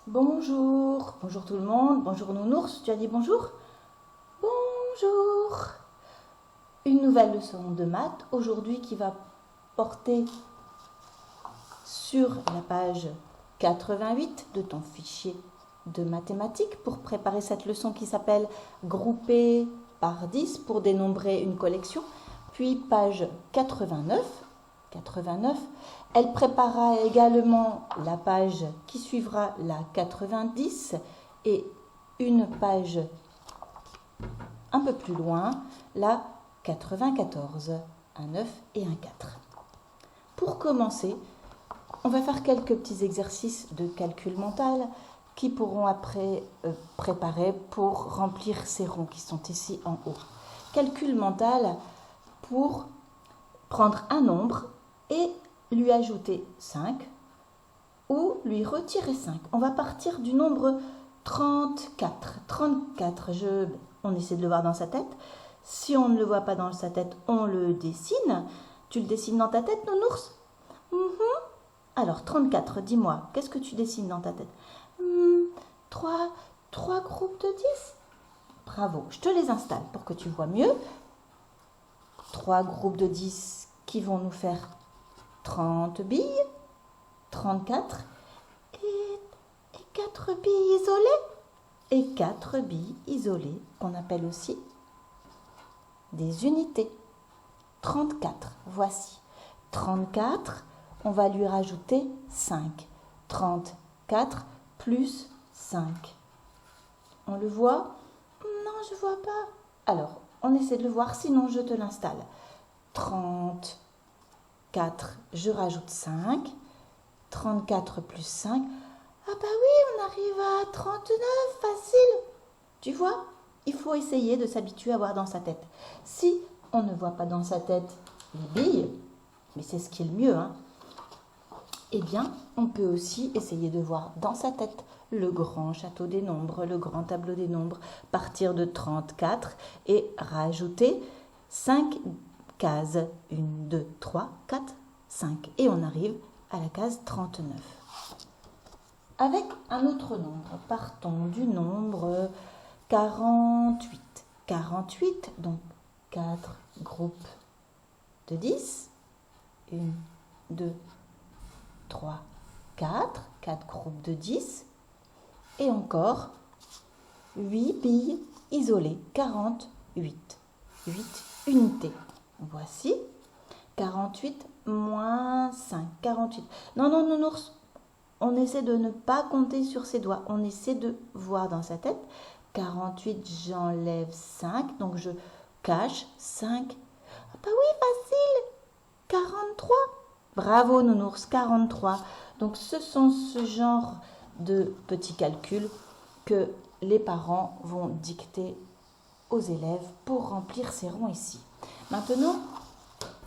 Bonjour, bonjour tout le monde, bonjour Nounours, tu as dit bonjour? Bonjour. Une nouvelle leçon de maths aujourd'hui qui va porter sur la page 88 de ton fichier de mathématiques pour préparer cette leçon qui s'appelle grouper par 10 pour dénombrer une collection. Puis page 89, elle préparera également la page qui suivra la 90 et une page un peu plus loin, la 94, un 9 et un 4. Pour commencer, on va faire quelques petits exercices de calcul mental qui pourront après préparer pour remplir ces ronds qui sont ici en haut. Calcul mental pour prendre un nombre et lui ajouter 5 ou lui retirer 5. On va partir du nombre 34. 34, on essaie de le voir dans sa tête. Si on ne le voit pas dans sa tête, on le dessine. Tu le dessines dans ta tête, Nounours? Alors, 34, dis-moi, qu'est-ce que tu dessines dans ta tête? Trois groupes de 10. Bravo, je te les installe pour que tu vois mieux. 3 groupes de 10 qui vont nous faire 30 billes, 34 et 4 billes isolées. Et 4 billes isolées qu'on appelle aussi des unités. 34, voici. 34, on va lui rajouter 5. 34 plus 5. On le voit? Non, je ne vois pas. Alors, on essaie de le voir, sinon je te l'installe. 34, je rajoute 5. 34 plus 5. Ah bah oui, on arrive à 39, facile. Tu vois, il faut essayer de s'habituer à voir dans sa tête. Si on ne voit pas dans sa tête les billes, mais c'est ce qui est le mieux, eh bien, on peut aussi essayer de voir dans sa tête le grand château des nombres, le grand tableau des nombres, partir de 34 et rajouter 5 cases. 1, 2, 3, 4, 5. Et on arrive à la case 39. Avec un autre nombre, partons du nombre 48. 48, donc 4 groupes de 10. 1, 2, 3, 4. 4 groupes de 10. Et encore 8 billes isolées. 48. 8 unités. Voici 48 moins 5. 48. Non, Nounours. On essaie de ne pas compter sur ses doigts. On essaie de voir dans sa tête. 48, j'enlève 5. Donc, je cache 5. Ah bah oui, facile. 43. Bravo, Nounours, 43. Donc, ce sont ce genre de petits calculs que les parents vont dicter aux élèves pour remplir ces ronds ici. Maintenant,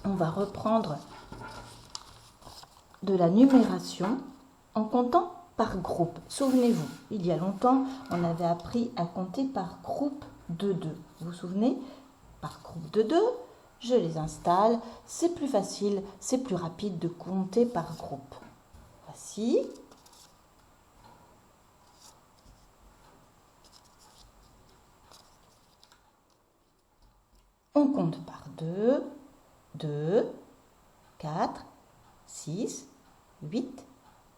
on va reprendre de la numération en comptant par groupe. Souvenez-vous, il y a longtemps, on avait appris à compter par groupe de 2. Vous vous souvenez? Par groupe de 2, je les installe. C'est plus facile, c'est plus rapide de compter par groupe. Voici. On compte par 2, 2, 4, 6, 8,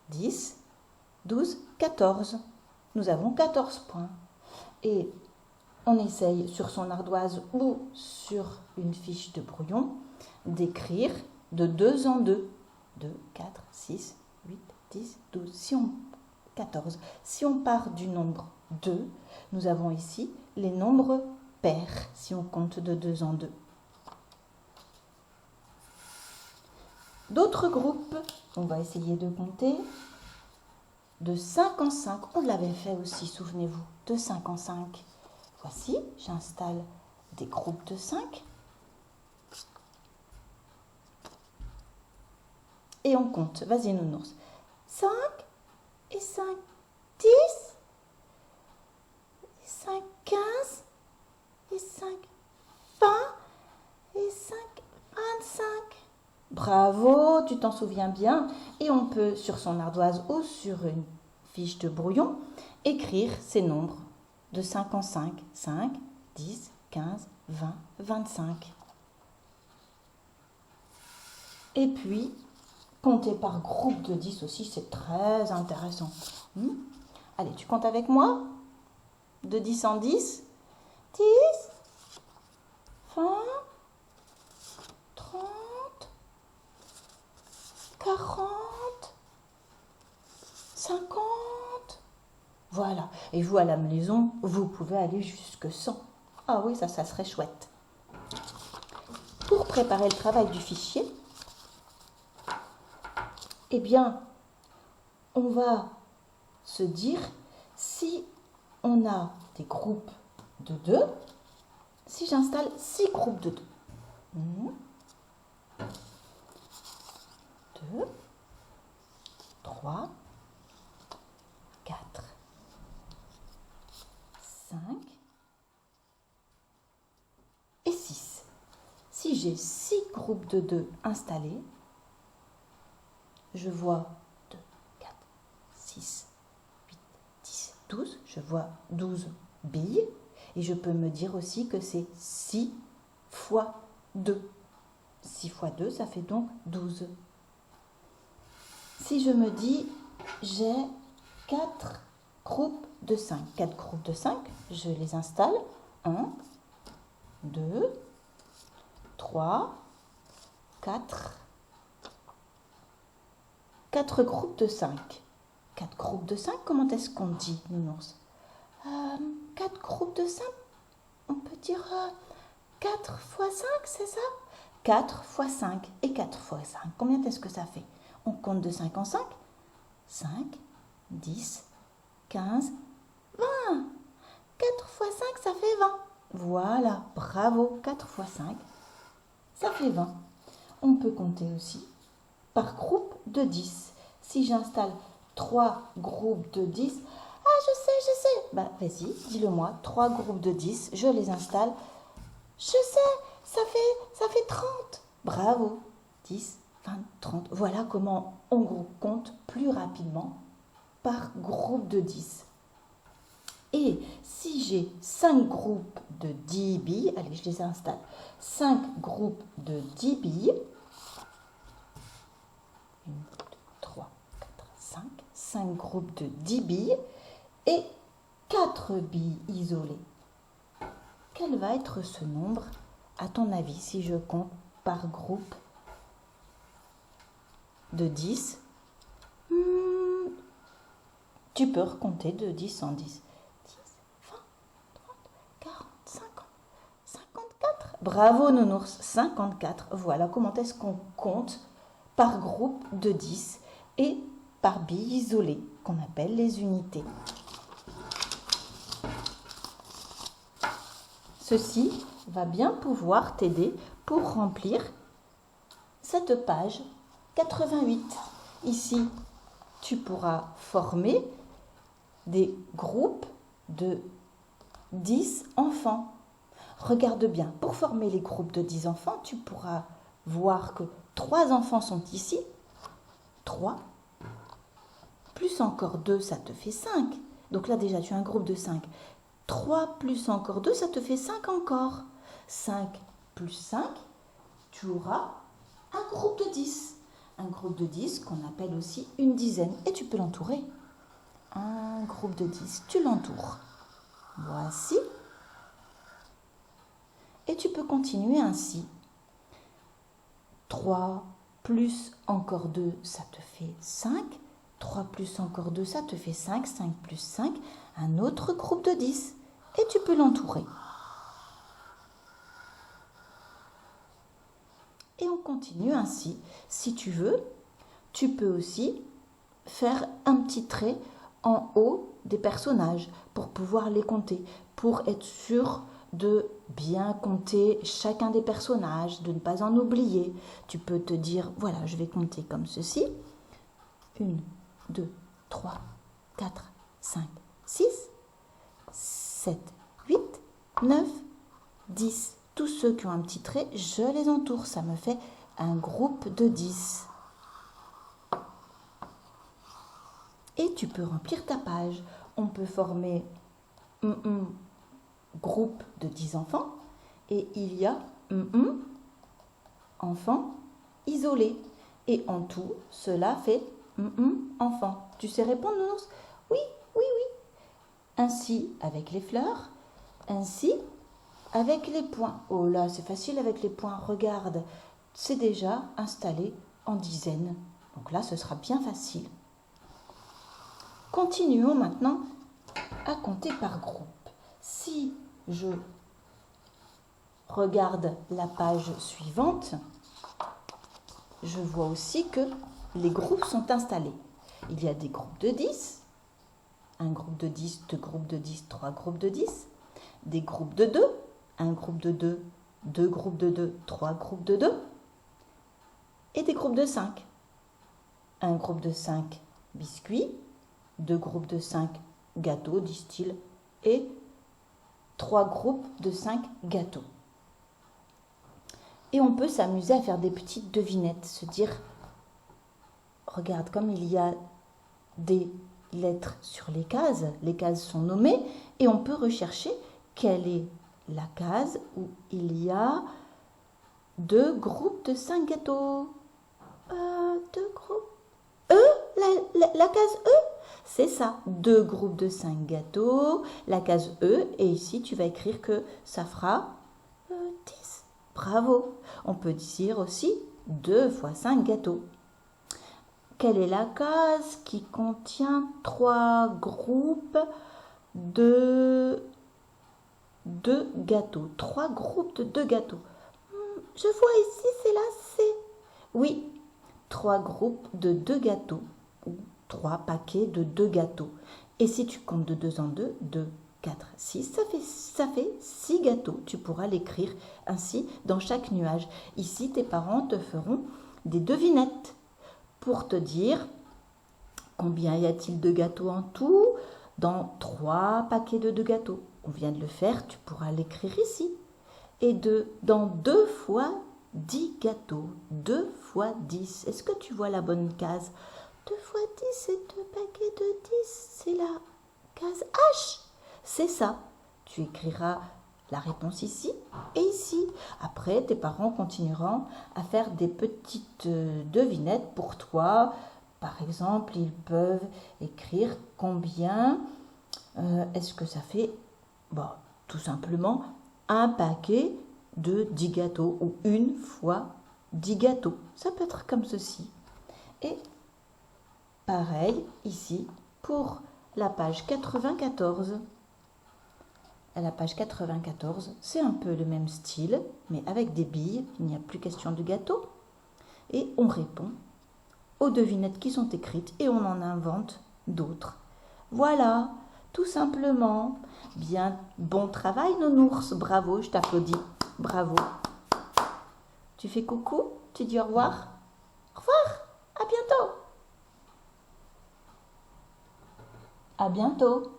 10, 12, 14. Nous avons 14 points. Et on essaye sur son ardoise ou sur une fiche de brouillon d'écrire de 2 en 2. 2, 4, 6, 8, 10, 12, 14. Si on part du nombre 2, nous avons ici les nombres pairs si on compte de 2 en 2. D'autres groupes, on va essayer de compter de 5 en 5. On l'avait fait aussi, souvenez-vous, de 5 en 5. Voici, j'installe des groupes de 5. Et on compte. Vas-y, Nounours. 5 et 5, 10. Et 5, 15. Et 5, 20. Et 5, 25. Bravo, tu t'en souviens bien. Et on peut, sur son ardoise ou sur une fiche de brouillon, écrire ces nombres de 5 en 5. 5, 10, 15, 20, 25. Et puis, compter par groupe de 10 aussi, c'est très intéressant. Allez, tu comptes avec moi? De 10 en 10. 10, 20, 30, 40, 50. Voilà. Et vous, à la maison, vous pouvez aller jusque 100. Ah oui, ça serait chouette. Pour préparer le travail du fichier, eh bien, on va se dire, si on a des groupes de 2, si j'installe 6 groupes de 2. 2, 3, 4, 5 et 6. Si j'ai 6 groupes de 2 installés, je vois 2, 4, 6, 8, 10, 12. Je vois 12 billes. Et je peux me dire aussi que c'est 6 fois 2. 6 fois 2, ça fait donc 12. Si je me dis, j'ai 4 groupes de 5. 4 groupes de 5, je les installe. 1, 2, 3, 4. 4 groupes de 5. 4 groupes de 5, comment est-ce qu'on dit, nounours? 4 groupes de 5, on peut dire 4 fois 5, c'est ça? 4 fois 5 et 4 fois 5, combien est-ce que ça fait? On compte de 5 en 5. 5, 10, 15, 20. 4 fois 5, ça fait 20. Voilà, bravo, 4 fois 5, ça fait 20. On peut compter aussi par groupe de 10. Si j'installe 3 groupes de 10, je sais. Bah, vas-y, dis-le-moi. 3 groupes de 10, je les installe. Je sais, ça fait 30. Bravo. 10, 20, 30. Voilà comment on compte plus rapidement par groupe de 10. Et si j'ai 5 groupes de 10 billes, allez, je les installe. 5 groupes de 10 billes. 1, 2, 3, 4, 5. 5 groupes de 10 billes et 4 billes isolées. Quel va être ce nombre, à ton avis, si je compte par groupe de 10? Tu peux recompter de 10 en 10. 10, 20, 30, 40, 50, 54. Bravo, nounours, 54. Voilà comment est-ce qu'on compte par groupe de 10 et par billes isolées, qu'on appelle les unités. Ceci va bien pouvoir t'aider pour remplir cette page 88. Ici, tu pourras former des groupes de 10 enfants. Regarde bien, pour former les groupes de 10 enfants, tu pourras voir que 3 enfants sont ici. 3, plus encore 2, ça te fait 5. Donc là déjà, tu as un groupe de 5. 3 plus encore 2, ça te fait 5 encore. 5 plus 5, tu auras un groupe de 10. Un groupe de 10 qu'on appelle aussi une dizaine. Et tu peux l'entourer. Un groupe de 10, tu l'entoures. Voici. Et tu peux continuer ainsi. 3 plus encore 2, ça te fait 5. 3 plus encore 2, ça te fait 5. 5 plus 5, un autre groupe de 10. Et tu peux l'entourer. Et on continue ainsi. Si tu veux, tu peux aussi faire un petit trait en haut des personnages pour pouvoir les compter, pour être sûr de bien compter chacun des personnages, de ne pas en oublier. Tu peux te dire, voilà, je vais compter comme ceci. 1, 2, 3, 4, 5, 6, 7, 8, 9, 10. Tous ceux qui ont un petit trait, je les entoure. Ça me fait un groupe de 10. et tu peux remplir ta page. On peut former un groupe de 10 enfants et il y a un enfant isolé. Et en tout, cela fait un enfant. Tu sais répondre, Nounours? Oui, oui, oui. Ainsi avec les fleurs, ainsi avec les points. Oh là, c'est facile avec les points. Regarde, c'est déjà installé en dizaines. Donc là, ce sera bien facile. Continuons maintenant à compter par groupe. Si je regarde la page suivante, je vois aussi que les groupes sont installés. Il y a des groupes de 10, un groupe de 10, deux groupes de 10, trois groupes de 10, des groupes de 2, un groupe de 2, deux groupes de 2, trois groupes de 2, et des groupes de 5. Un groupe de 5 biscuits, deux groupes de 5 gâteaux, disent-ils, et trois groupes de 5 gâteaux. Et on peut s'amuser à faire des petites devinettes, se dire, regarde, comme il y a des lettres sur les cases sont nommées, et on peut rechercher quelle est la case où il y a deux groupes de 5 gâteaux. Deux groupes. La case E, c'est ça, deux groupes de 5 gâteaux, la case E, et ici tu vas écrire que ça fera 10. Bravo. On peut dire aussi 2 fois 5 gâteaux. Quelle est la case qui contient 3 groupes de 2 gâteaux? 3 groupes de 2 gâteaux. Je vois ici, c'est la C. Oui, 3 groupes de 2 gâteaux ou 3 paquets de 2 gâteaux. Et si tu comptes de 2 en 2, 2, 4, 6, ça fait 6 gâteaux. Tu pourras l'écrire ainsi dans chaque nuage. Ici, tes parents te feront des devinettes pour te dire combien y a-t-il de gâteaux en tout dans 3 paquets de 2 gâteaux. On vient de le faire, tu pourras l'écrire ici. Et dans 2 fois 10 gâteaux. 2 fois 10. Est-ce que tu vois la bonne case? 2 fois 10, c'est 2 paquets de 10. C'est la case H. C'est ça. Tu écriras la réponse ici et ici. Après, tes parents continueront à faire des petites devinettes pour toi. Par exemple, ils peuvent écrire combien est-ce que ça fait? Bon, tout simplement un paquet de 10 gâteaux ou une fois 10 gâteaux. Ça peut être comme ceci. Et pareil ici pour la page 94. À la page 94, c'est un peu le même style, mais avec des billes. Il n'y a plus question de gâteau. Et on répond aux devinettes qui sont écrites et on en invente d'autres. Voilà, tout simplement. Bien, bon travail, Nounours. Bravo, je t'applaudis. Bravo. Tu fais coucou? Tu dis au revoir? Au revoir. À bientôt. À bientôt.